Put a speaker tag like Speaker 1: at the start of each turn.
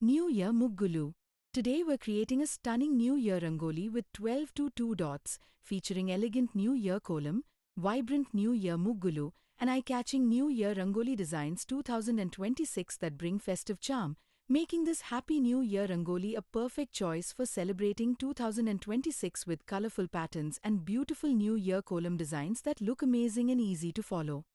Speaker 1: New Year Muggulu. Today we're creating a stunning New Year Rangoli with 12 to 2 dots, featuring elegant New Year Kolam, vibrant New Year Muggulu, and eye-catching New Year Rangoli designs 2026 that bring festive charm, making this Happy New Year Rangoli a perfect choice for celebrating 2026 with colorful patterns and beautiful New Year Kolam designs that look amazing and easy to follow.